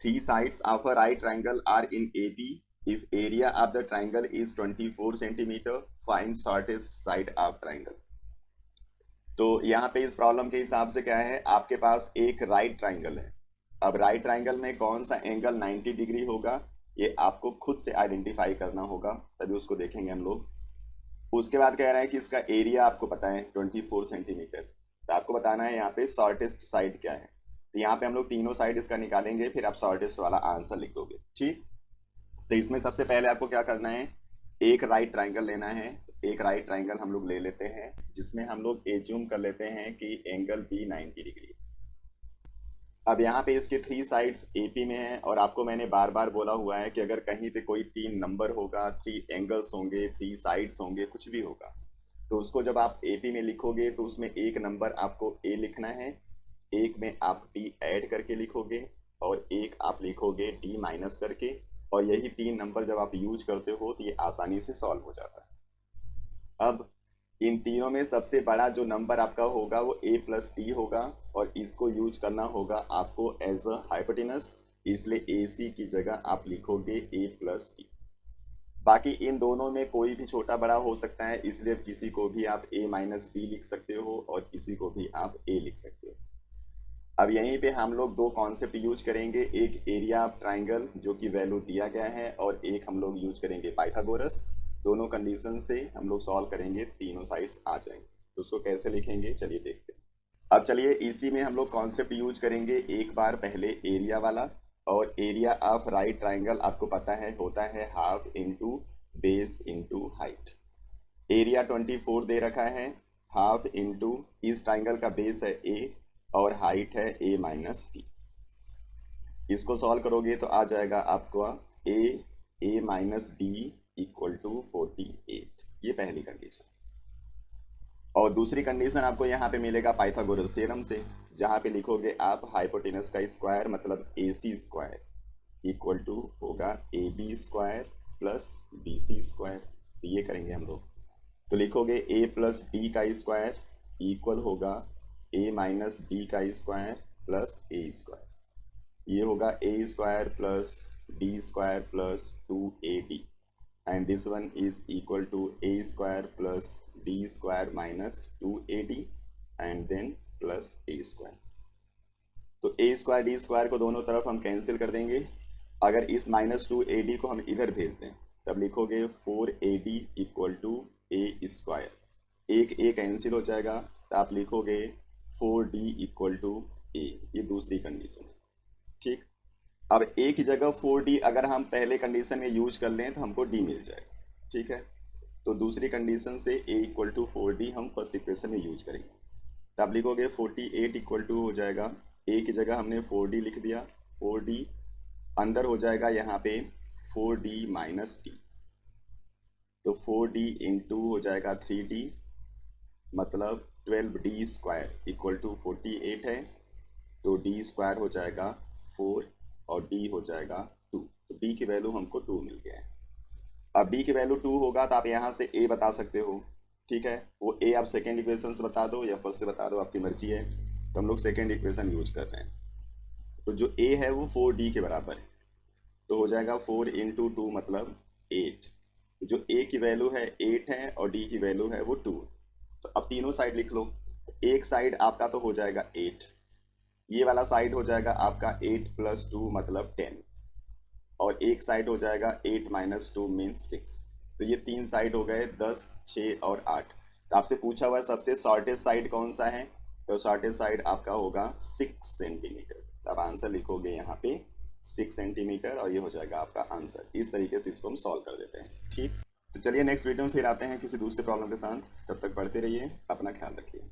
Three sides of a right triangle are in AP. If area of the triangle is 24 centimeter, find shortest side of triangle. तो यहाँ पे इस problem के हिसाब से क्या है, आपके पास एक राइट ट्राइंगल है। अब राइट ट्राइंगल में कौन सा एंगल 90 डिग्री होगा ये आपको खुद से आइडेंटिफाई करना होगा, तभी उसको देखेंगे हम लोग। उसके बाद कह रहा है कि इसका एरिया आपको पता है 24 सेंटीमीटर, तो आपको बताना है यहाँ पे शॉर्टेस्ट साइड क्या है। तो यहाँ पे हम लोग तीनों साइड इसका निकालेंगे, फिर आप शॉर्टेस्ट वाला आंसर लिख दोगे। ठीक, तो इसमें सबसे पहले आपको क्या करना है, एक राइट ट्राइंगल लेना है। तो एक राइट ट्राइंगल हम लोग ले लेते हैं जिसमें हम लोग एज्यूम कर लेते हैं कि एंगल बी 90 डिग्री। अब यहाँ पे इसके थ्री साइड्स एपी में है, और आपको मैंने बार बार बोला हुआ है कि अगर कहीं पे कोई तीन नंबर होगा, थ्री एंगल्स होंगे, थ्री साइड्स होंगे, कुछ भी होगा, तो उसको जब आप एपी में लिखोगे तो उसमें एक नंबर आपको ए लिखना है, एक में आप डी ऐड करके लिखोगे, और एक आप लिखोगे डी माइनस करके। और यही तीन नंबर जब आप यूज करते हो तो ये आसानी से सॉल्व हो जाता है। अब इन तीनों में सबसे बड़ा जो नंबर आपका होगा वो a प्लस डी होगा, और इसको यूज करना होगा आपको एज अ हाइपोटेनस, इसलिए ए सी की जगह आप लिखोगे a प्लस डी। बाकी इन दोनों में कोई भी छोटा बड़ा हो सकता है, इसलिए किसी को भी आप a माइनस डी लिख सकते हो और किसी को भी आप a लिख सकते हो। अब यहीं पे हम लोग दो कॉन्सेप्ट यूज करेंगे, एक एरिया ऑफ ट्राइंगल जो कि वैल्यू दिया गया है, और एक हम लोग यूज करेंगे पाइथागोरस। दोनों कंडीशन से हम लोग सॉल्व करेंगे, तीनों साइड्स आ जाएंगे। तो उसको कैसे लिखेंगे चलिए देखते हैं। अब चलिए इसी में हम लोग कॉन्सेप्ट यूज करेंगे एक बार पहले एरिया वाला। और एरिया ऑफ राइट ट्राइंगल आपको पता है होता है half into base into height. Area 24 दे रखा है, हाफ इंटू इस ट्राइंगल का बेस है ए और हाइट है ए माइनस टी। इसको सॉल्व करोगे तो आ जाएगा आपको ए माइनस बी इक्वल टू 48। ये पहली कंडीशन। और दूसरी कंडीशन आपको यहाँ पे मिलेगा पाइथागोरस थ्योरम से, जहाँ पे लिखोगे आप हाइपोटेनस का स्क्वायर मतलब A C square equal to होगा A B square plus B C square. तो ये करेंगे हम लोग, तो लिखोगे ए प्लस बी का स्क्वायर इक्वल होगा ए माइनस बी का स्क्वायर प्लस ए स्क्वायर। ये होगा A square plus D square plus 2ab, and this one is equal to A square plus D square minus 2ad and then plus A square. तो A square D square को दोनों तरफ हम cancel कर देंगे। अगर इस माइनस 2ad को हम इधर भेज दें तब लिखोगे 4ad equal to A square, एक ए कैंसिल हो जाएगा, तो आप लिखोगे 4d इक्वल टू ए। ये दूसरी कंडीशन है। ठीक, अब ए की जगह 4d अगर हम पहले कंडीशन में यूज कर लें तो हमको d मिल जाएगा। ठीक है, तो दूसरी कंडीशन से a इक्वल टू 4d हम फर्स्ट इक्वेशन में यूज करेंगे, तो आप लिखोगे 48 इक्वल टू हो जाएगा, a की जगह हमने 4d लिख दिया, 4d अंदर हो जाएगा यहाँ पे 4d माइनस डी, तो 4d इंटू हो जाएगा 3d मतलब 12d स्क्वायर इक्वल टू 48 है, तो d स्क्वायर हो जाएगा 4 और d हो जाएगा 2, तो d की वैल्यू हमको 2 मिल गया है। अब d की वैल्यू 2 होगा तो आप यहाँ से a बता सकते हो। ठीक है, वो a आप सेकेंड इक्वेशन से बता दो या फर्स्ट से बता दो, आपकी मर्जी है। तो हम लोग सेकेंड इक्वेशन यूज कर रहे हैं, तो जो a है वो 4d के बराबर है, तो हो जाएगा 4 इंटू 2 मतलब 8। तो जो a की वैल्यू है 8 है और d की वैल्यू है वो 2। तो अब तीनों साइड लिख लो, तो एक साइड आपका तो हो जाएगा 8, ये वाला साइड हो जाएगा आपका 8 प्लस 2 मतलब 10, और एक साइड हो जाएगा 8 माइनस 2 मीन्स 6। तो ये तीन साइड हो गए 10, 6 और 8। तो आपसे पूछा हुआ है सबसे शॉर्टेस्ट साइड कौन सा है, तो शॉर्टेस्ट साइड आपका होगा 6 सेंटीमीटर। तो आप आंसर लिखोगे यहाँ पे 6 सेंटीमीटर, और ये हो जाएगा आपका आंसर। इस तरीके से इसको हम सॉल्व कर देते हैं। ठीक, तो चलिए नेक्स्ट वीडियो में फिर आते हैं किसी दूसरे प्रॉब्लम के साथ। तब तक पढ़ते रहिए, अपना ख्याल रखिए।